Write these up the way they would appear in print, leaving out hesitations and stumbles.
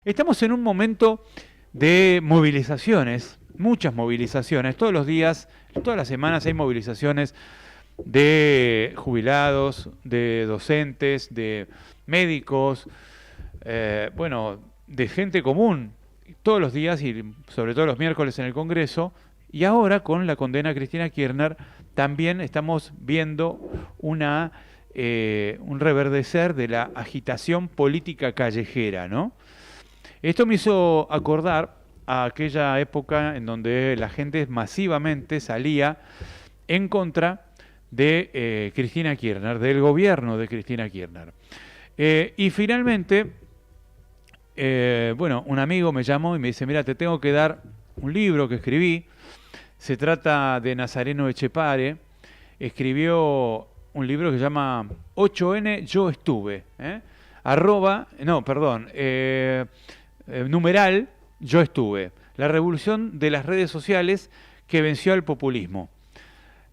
Estamos en un momento de movilizaciones, muchas movilizaciones. Todos los días, todas las semanas hay movilizaciones de jubilados, de docentes, de médicos, bueno, de gente común, todos los días y sobre todo los miércoles en el Congreso. Y ahora con la condena a Cristina Kirchner también estamos viendo un reverdecer de la agitación política callejera, ¿no? Esto me hizo acordar a aquella época en donde la gente masivamente salía en contra de Cristina Kirchner, del gobierno de Cristina Kirchner. Y finalmente, bueno, un amigo me llamó y me dice, mira, te tengo que dar un libro que escribí. Se trata de Nazareno Echepare. Escribió un libro que se llama 8N Yo Estuve. Numeral Yo Estuve. La revolución de las redes sociales que venció al populismo.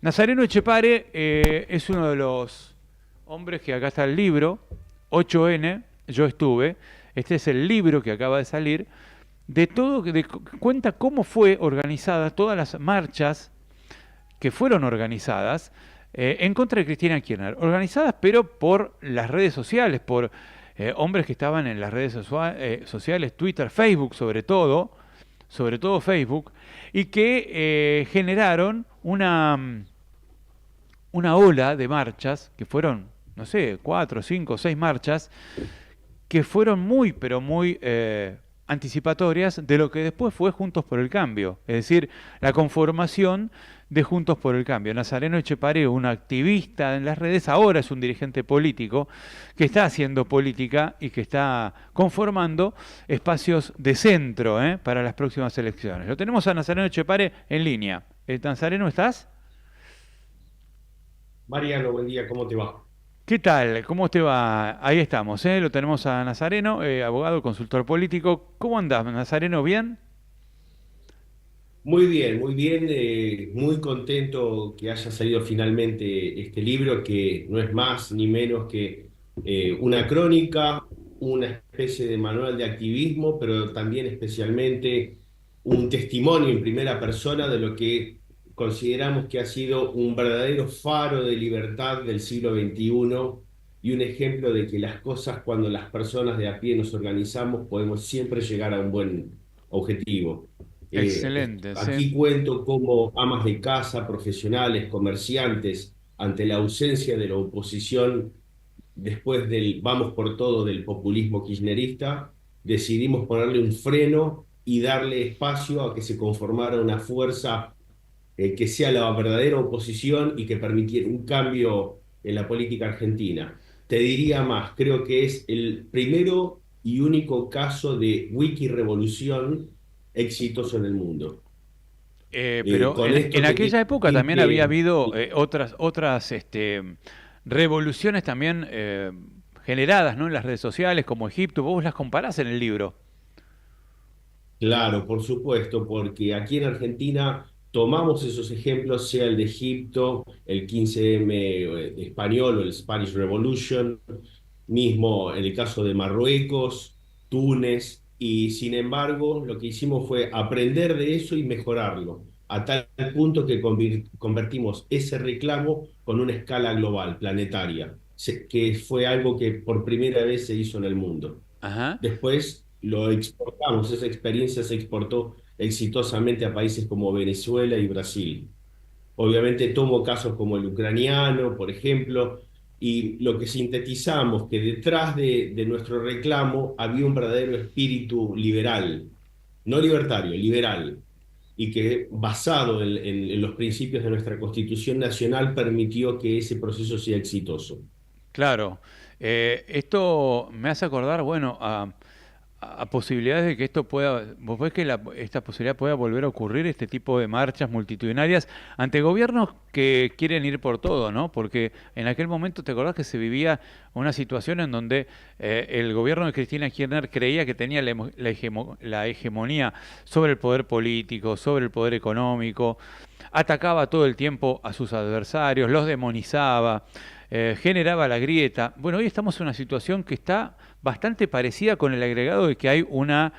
Nazareno Echepare es uno de los hombres que acá está el libro, 8N, Yo Estuve. Este es el libro que acaba de salir, de todo, cuenta cómo fue organizada todas las marchas que fueron organizadas en contra de Cristina Kirchner. Organizadas pero por las redes sociales, por hombres que estaban en las redes sociales, Twitter, Facebook sobre todo Facebook, y que generaron una ola de marchas, que fueron, no sé, 4, 5, 6 marchas, que fueron muy, pero muy anticipatorias de lo que después fue Juntos por el Cambio. Es decir, la conformación de Juntos por el Cambio. Nazareno Echepare, un activista en las redes, ahora es un dirigente político que está haciendo política y que está conformando espacios de centro para las próximas elecciones. Lo tenemos a Nazareno Echepare en línea. Nazareno, ¿estás? Mariano, buen día, ¿cómo te va? ¿Qué tal? ¿Cómo te va? Ahí estamos, lo tenemos a Nazareno, abogado, consultor político. ¿Cómo andás, Nazareno? ¿Bien? Muy bien, muy contento que haya salido finalmente este libro que no es más ni menos que una crónica, una especie de manual de activismo, pero también especialmente un testimonio en primera persona de lo que consideramos que ha sido un verdadero faro de libertad del siglo XXI y un ejemplo de que las cosas, cuando las personas de a pie nos organizamos, podemos siempre llegar a un buen objetivo. Excelente, sí. Aquí cuento cómo amas de casa, profesionales, comerciantes, ante la ausencia de la oposición, después del vamos por todo del populismo kirchnerista, decidimos ponerle un freno y darle espacio a que se conformara una fuerza que sea la verdadera oposición y que permitiera un cambio en la política argentina. Te diría más, creo que es el primero y único caso de wiki revolución exitoso en el mundo. Pero Con en esto te quiero aquella época decir también había que, habido otras revoluciones también generadas, ¿no? En las redes sociales, como Egipto. Vos las comparás en el libro. claro, por supuesto, porque aquí en Argentina tomamos esos ejemplos, sea el de Egipto, el 15M español o el Spanish Revolution, mismo en el caso de Marruecos, Túnez, y sin embargo lo que hicimos fue aprender de eso y mejorarlo, a tal punto que convertimos ese reclamo con una escala global, planetaria, que fue algo que por primera vez se hizo en el mundo. Ajá. Después lo exportamos, esa experiencia se exportó exitosamente a países como Venezuela y Brasil. Obviamente tomo casos como el ucraniano, por ejemplo, y lo que sintetizamos, que detrás de nuestro reclamo había un verdadero espíritu liberal, no libertario, liberal, y que basado en los principios de nuestra Constitución Nacional permitió que ese proceso sea exitoso. Claro, esto me hace acordar, bueno, a posibilidades de que esto pueda, vos ves que esta posibilidad pueda volver a ocurrir, este tipo de marchas multitudinarias ante gobiernos que quieren ir por todo, ¿no? Porque en aquel momento te acordás que se vivía una situación en donde el gobierno de Cristina Kirchner creía que tenía la hegemonía sobre el poder político, sobre el poder económico, atacaba todo el tiempo a sus adversarios, los demonizaba, generaba la grieta. Bueno, hoy estamos en una situación que está bastante parecida con el agregado de que hay una,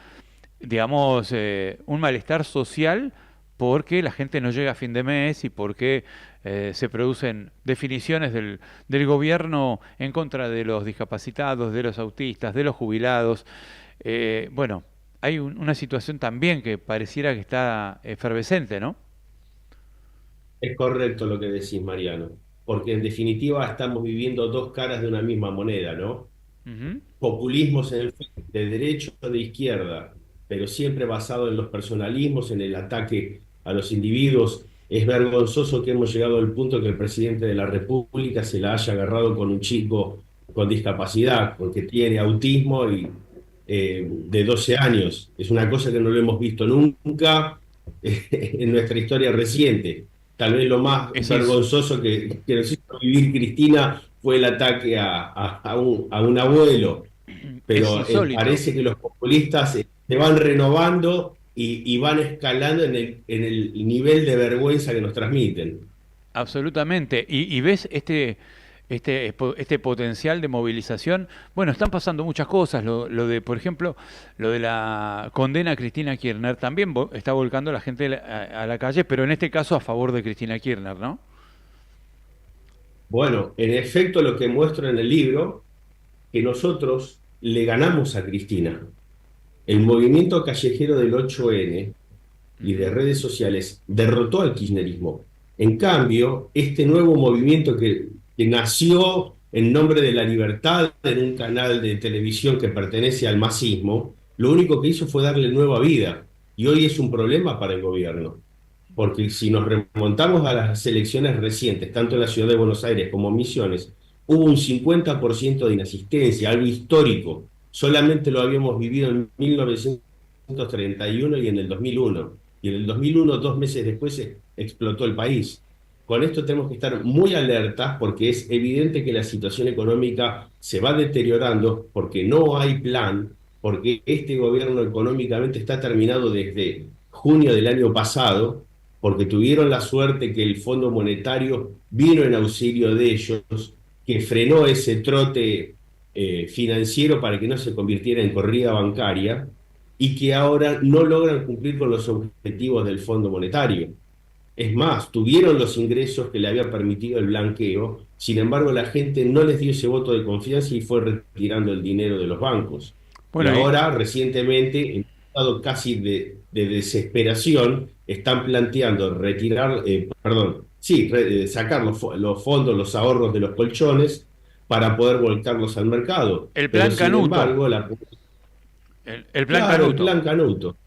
digamos, un malestar social porque la gente no llega a fin de mes y porque se producen definiciones del gobierno en contra de los discapacitados, de los autistas, de los jubilados. Bueno, hay una situación también que pareciera que está efervescente, ¿no? Es correcto lo que decís, Mariano, porque en definitiva estamos viviendo dos caras de una misma moneda, ¿no? Ujú. Populismos en el de derecha o de izquierda, pero siempre basado en los personalismos, en el ataque a los individuos. Es vergonzoso que hemos llegado al punto que el presidente de la República se la haya agarrado con un chico con discapacidad, porque tiene autismo y de 12 años. Es una cosa que no lo hemos visto nunca en nuestra historia reciente. Tal vez lo más Es vergonzoso que nos hizo vivir Cristina fue el ataque a un abuelo, es pero insólito. parece que los populistas se van renovando y van escalando en el nivel de vergüenza que nos transmiten. Absolutamente. Y ves este potencial de movilización. Bueno, están pasando muchas cosas. Lo de, por ejemplo, lo de la condena a Cristina Kirchner también está volcando a la gente a la calle, pero en este caso a favor de Cristina Kirchner, ¿no? Bueno, en efecto, lo que muestro en el libro, que nosotros le ganamos a Cristina. El movimiento callejero del 8N y de Ujú. redes sociales derrotó al kirchnerismo. En cambio, este nuevo movimiento que nació en nombre de la libertad en un canal de televisión que pertenece al masismo, lo único que hizo fue darle nueva vida. Y hoy es un problema para el gobierno. Porque si nos remontamos a las elecciones recientes, tanto en la ciudad de Buenos Aires como en Misiones, hubo un 50% de inasistencia, algo histórico. Solamente lo habíamos vivido en 1931 y en el 2001. Y en el 2001, 2 meses después, explotó el país. Con esto tenemos que estar muy alertas porque es evidente que la situación económica se va deteriorando porque no hay plan, porque este gobierno económicamente está terminado desde junio del año pasado, porque tuvieron la suerte que el Fondo Monetario vino en auxilio de ellos, que frenó ese trote financiero para que no se convirtiera en corrida bancaria y que ahora no logran cumplir con los objetivos del Fondo Monetario. Es más, tuvieron los ingresos que le había permitido el blanqueo, sin embargo la gente no les dio ese voto de confianza y fue retirando el dinero de los bancos. Y Bueno, ahora, recientemente, en un estado casi de desesperación, están planteando retirar, perdón, sí, sacar los fondos, los ahorros de los colchones para poder volcarlos al mercado. el Pero plan sin Canuto, embargo, el plan claro, el Canuto. plan Canuto.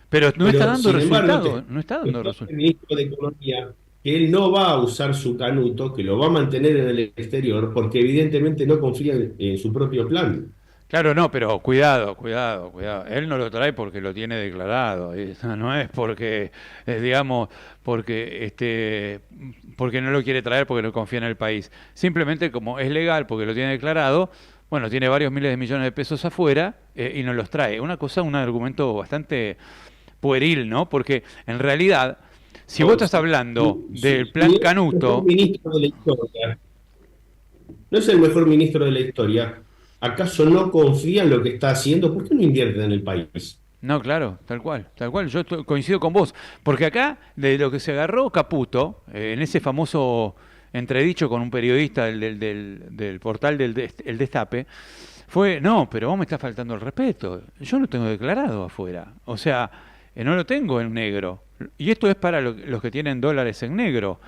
Pero no está Pero dando sin embargo, resultado, no está dando está el resultado. ministro de Economía que él no va a usar su canuto, que lo va a mantener en el exterior, porque evidentemente no confía en su propio plan. Claro, no, pero cuidado, cuidado, cuidado. Él no lo trae porque lo tiene declarado. No es porque, digamos, porque no lo quiere traer porque no confía en el país. Simplemente como es legal porque lo tiene declarado, bueno, tiene varios miles de millones de pesos afuera y no los trae. Una cosa, un argumento bastante pueril, ¿no? Porque en realidad, si vos No, estás hablando del si plan es el mejor Canuto, ministro de la historia, no es el mejor ministro de la historia, ¿acaso no confía en lo que está haciendo? ¿Por qué no invierte en el país? no, claro, tal cual, tal cual. Yo coincido con vos, porque acá de lo que se agarró Caputo, en ese famoso entredicho con un periodista del portal El Destape, fue, no, pero vos me estás faltando el respeto. Yo lo tengo declarado afuera. O sea, no lo tengo en negro. Y esto es para los que tienen dólares en negro.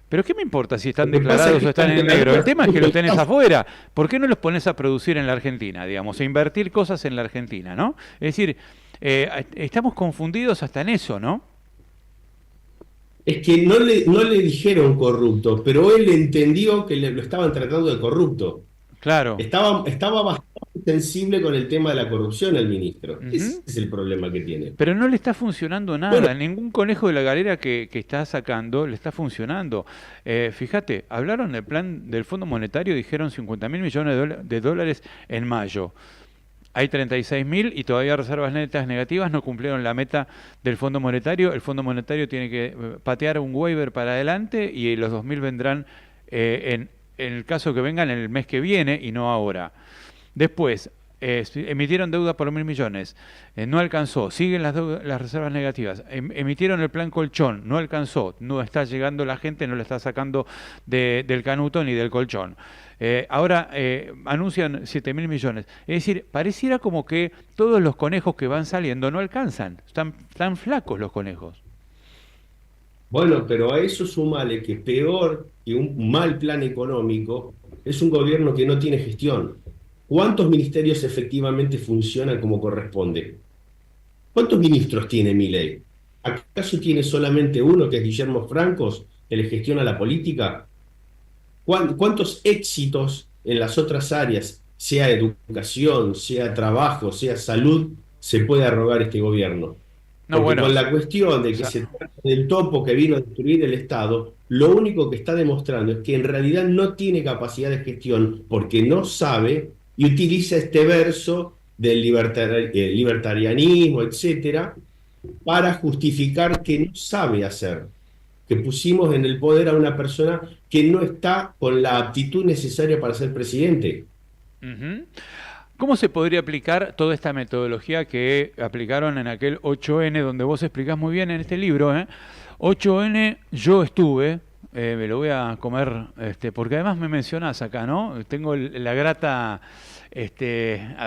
Pero ¿qué me importa si Lo están que pasa es declarados que o están están en negro? El declarados tema es que los tenés está. afuera. ¿Por qué no los pones a producir en la Argentina, digamos, a invertir cosas en la Argentina, ¿no? Es decir, estamos confundidos hasta en eso, ¿no? Es que no le dijeron corrupto, pero él entendió que lo estaban tratando de corrupto. Claro. Estaba bastante sensible con el tema de la corrupción el ministro. Ese Ujú. es el problema que tiene. Pero no le está funcionando Bueno, nada. Ningún conejo de la galera que está sacando le está funcionando. Fíjate, hablaron del plan del Fondo Monetario, dijeron 50 mil millones de dólares en mayo. Hay 36.000 y todavía reservas netas negativas, no cumplieron la meta del Fondo Monetario. El Fondo Monetario tiene que patear un waiver para adelante y los 2.000 vendrán en el caso que vengan el mes que viene y no ahora. Después, emitieron deuda por 1.000 millones, no alcanzó, siguen las reservas negativas, emitieron el plan colchón, no alcanzó, no está llegando la gente, no le está sacando del canuto ni del colchón. Ahora anuncian 7.000 millones. Es decir, pareciera como que todos los conejos que van saliendo no alcanzan, están flacos los conejos. Bueno, pero a eso súmale que peor que un mal plan económico es un gobierno que no tiene gestión. ¿Cuántos ministerios efectivamente funcionan como corresponde? ¿Cuántos ministros tiene Milei? ¿Acaso tiene solamente uno, que es Guillermo Francos, que le gestiona la política? ¿Cuántos éxitos en las otras áreas, sea educación, sea trabajo, sea salud, se puede arrogar este gobierno? No, Porque bueno, con la cuestión de o que sea, se trata del topo que vino a destruir el Estado, lo único que está demostrando es que en realidad no tiene capacidad de gestión porque no sabe y utiliza este verso del libertarianismo, etcétera, para justificar que no sabe hacer, que pusimos en el poder a una persona que no está con la aptitud necesaria para ser presidente. ujú. ¿Cómo se podría aplicar toda esta metodología que aplicaron en aquel 8N, donde vos explicás muy bien en este libro? 8N, yo estuve, me lo voy a comer, porque además me mencionás acá, ¿no? Tengo la grata, a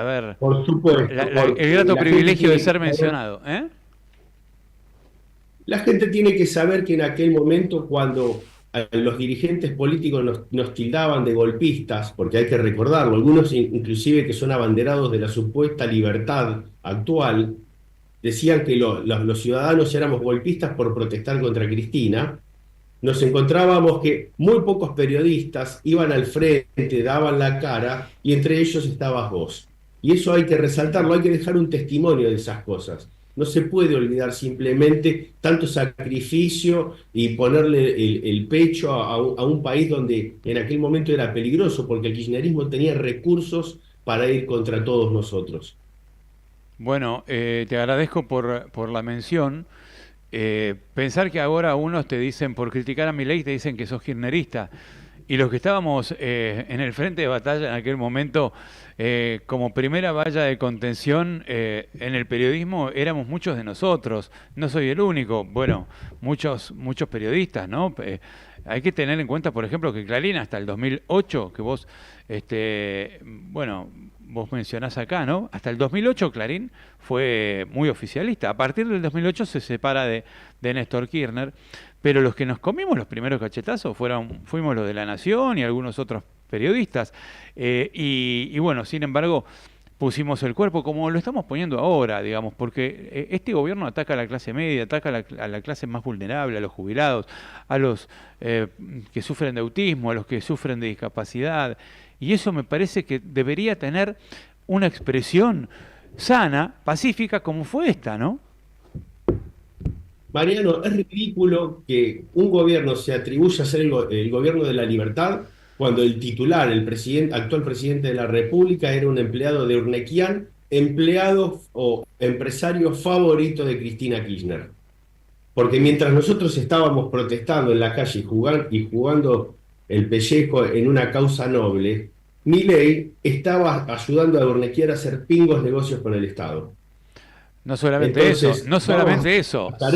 ver, Por supuesto, el porque grato la gente privilegio de tiene que ser saber. mencionado, ¿eh? La gente tiene que saber que en aquel momento, cuando los dirigentes políticos nos tildaban de golpistas, porque hay que recordarlo, algunos inclusive que son abanderados de la supuesta libertad actual, decían que los ciudadanos éramos golpistas por protestar contra Cristina. Nos encontrábamos que muy pocos periodistas iban al frente, daban la cara, y entre ellos estabas vos. Y eso hay que resaltarlo, hay que dejar un testimonio de esas cosas. No se puede olvidar simplemente tanto sacrificio y ponerle el pecho a un país donde en aquel momento era peligroso, porque el kirchnerismo tenía recursos para ir contra todos nosotros. Bueno, te agradezco por la mención. Pensar que ahora unos te dicen, por criticar a Milei, te dicen que sos kirchnerista. Y los que estábamos en el frente de batalla en aquel momento, como primera valla de contención en el periodismo, éramos muchos de nosotros. No soy el único. Bueno, muchos periodistas, ¿no? Hay que tener en cuenta, por ejemplo, que Clarín hasta el 2008, que vos, bueno, vos mencionás acá, ¿no? Hasta el 2008 Clarín fue muy oficialista. A partir del 2008 se separa de Néstor Kirchner, pero los que nos comimos los primeros cachetazos fuimos los de La Nación y algunos otros periodistas. Y bueno, sin embargo, pusimos el cuerpo como lo estamos poniendo ahora, digamos, porque este gobierno ataca a la clase media, ataca a la clase más vulnerable, a los jubilados, a los que sufren de autismo, a los que sufren de discapacidad. Y eso me parece que debería tener una expresión sana, pacífica, como fue esta, ¿no? Mariano, es ridículo que un gobierno se atribuya a ser el gobierno de la libertad cuando el titular, actual presidente de la República, era un empleado de Urnequian, empleado o empresario favorito de Cristina Kirchner. Porque mientras nosotros estábamos protestando en la calle y jugando el pellejo en una causa noble, Milei estaba ayudando a Urnequian a hacer pingos negocios con el Estado. No solamente eso, Entonces, no vamos solamente a eso. estar.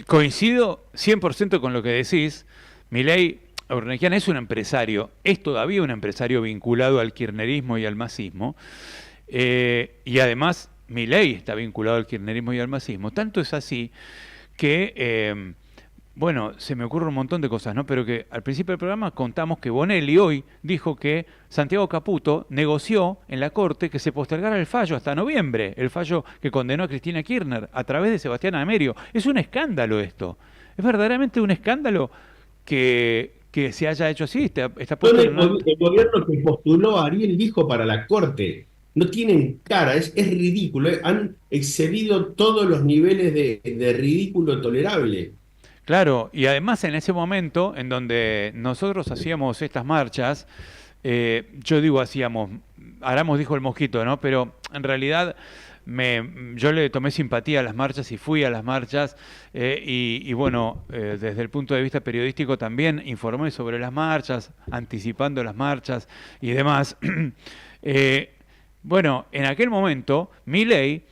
Coincido 100% con lo que decís. Milei Urnequian es un empresario, es todavía un empresario vinculado al kirchnerismo y al masismo. Y además, Milei está vinculado al kirchnerismo y al masismo. Tanto es así que, bueno, se me ocurre un montón de cosas, ¿no? Pero que al principio del programa contamos que Bonelli hoy dijo que Santiago Caputo negoció en la Corte que se postergara el fallo hasta noviembre, el fallo que condenó a Cristina Kirchner a través de Sebastián Amerio. Es un escándalo esto. Es verdaderamente un escándalo que se haya hecho así. Está puesto en una... El gobierno que postuló a Ariel dijo para la Corte. No tienen cara, es ridículo. Han excedido todos los niveles de ridículo tolerable. Claro, y además en ese momento en donde nosotros hacíamos estas marchas, yo digo hacíamos, Aramos dijo el mosquito, ¿no? Pero en realidad yo le tomé simpatía a las marchas y fui a las marchas y bueno, desde el punto de vista periodístico también informé sobre las marchas, anticipando las marchas y demás. Eh, bueno, en aquel momento, Milei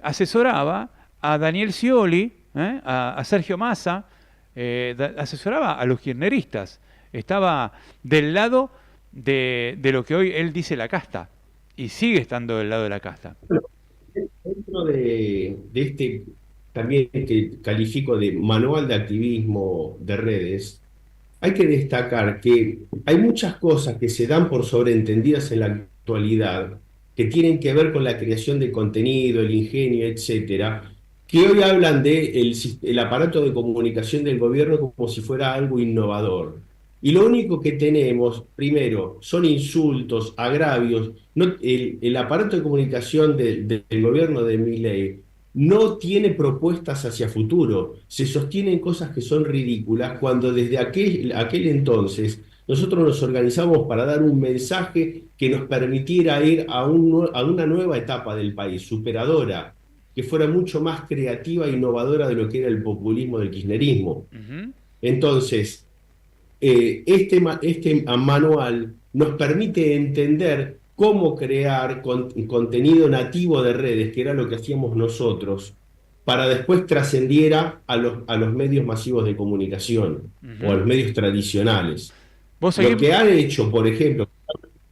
asesoraba a Daniel Scioli, a Sergio Massa, asesoraba a los kirchneristas. Estaba del lado de lo que hoy él dice la casta, y sigue estando del lado de la casta. Bueno, dentro de este, también que califico de manual de activismo de redes, hay que destacar que hay muchas cosas que se dan por sobreentendidas en la actualidad, que tienen que ver con la creación de contenido, el ingenio, etcétera, que hoy hablan de el aparato de comunicación del gobierno como si fuera algo innovador. Y lo único que tenemos, primero, son insultos, agravios. No, el aparato de comunicación del gobierno de Milei no tiene propuestas hacia futuro, se sostienen cosas que son ridículas cuando desde aquel entonces nosotros nos organizamos para dar un mensaje que nos permitiera ir a una nueva etapa del país, superadora, que fuera mucho más creativa e innovadora de lo que era el populismo del kirchnerismo. Ujú. Entonces, este manual nos permite entender cómo crear contenido nativo de redes, que era lo que hacíamos nosotros, para después trascendiera a los medios masivos de comunicación o a Ujú. los medios tradicionales. Vos Lo seguís. que han hecho, por ejemplo,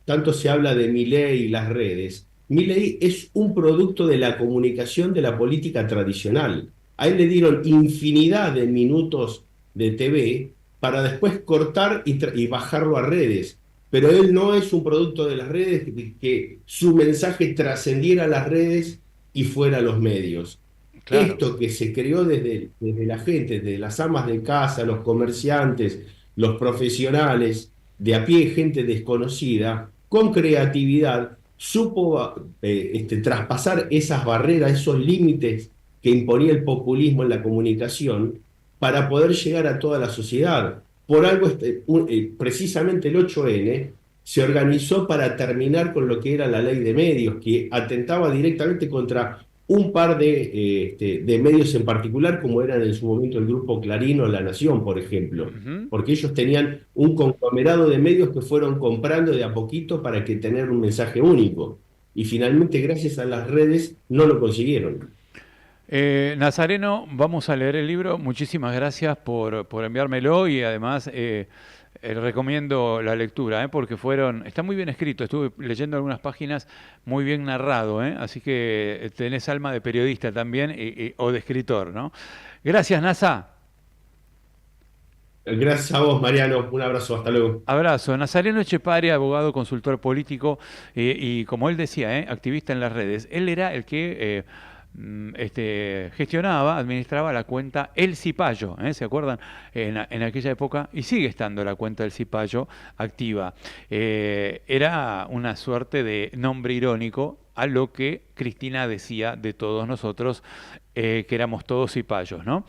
tanto se habla de Milei y las redes. Milei es un producto de la comunicación de la política tradicional. A él le dieron infinidad de minutos de TV para después cortar y bajarlo a redes. Pero él no es un producto de las redes que su mensaje trascendiera las redes y fuera a los medios. Claro. Esto que se creó desde la gente, desde las amas de casa, los comerciantes, los profesionales, de a pie, gente desconocida, con creatividad, supo traspasar esas barreras, esos límites que imponía el populismo en la comunicación para poder llegar a toda la sociedad. Por algo, precisamente el 8N se organizó para terminar con lo que era la ley de medios, que atentaba directamente contra un par de medios en particular, como eran en su momento el Grupo Clarín o La Nación, por ejemplo, Ujú. porque ellos tenían un conglomerado de medios que fueron comprando de a poquito para que tener un mensaje único. Y finalmente, gracias a las redes, no lo consiguieron. Nazareno, vamos a leer el libro. Muchísimas gracias por enviármelo y además recomiendo la lectura, porque está muy bien escrito. Estuve leyendo algunas páginas, muy bien narrado, así que tenés alma de periodista también o de escritor, ¿no? Gracias, Nasa. Gracias a vos, Mariano. Un abrazo. Hasta luego. Abrazo. Nazareno Echepare, abogado, consultor político y como él decía, activista en las redes. Él era el que gestionaba, administraba la cuenta El Cipayo, ¿se acuerdan? En aquella época, y sigue estando la cuenta del Cipayo activa. Era una suerte de nombre irónico a lo que Cristina decía de todos nosotros, que éramos todos cipayos, ¿no?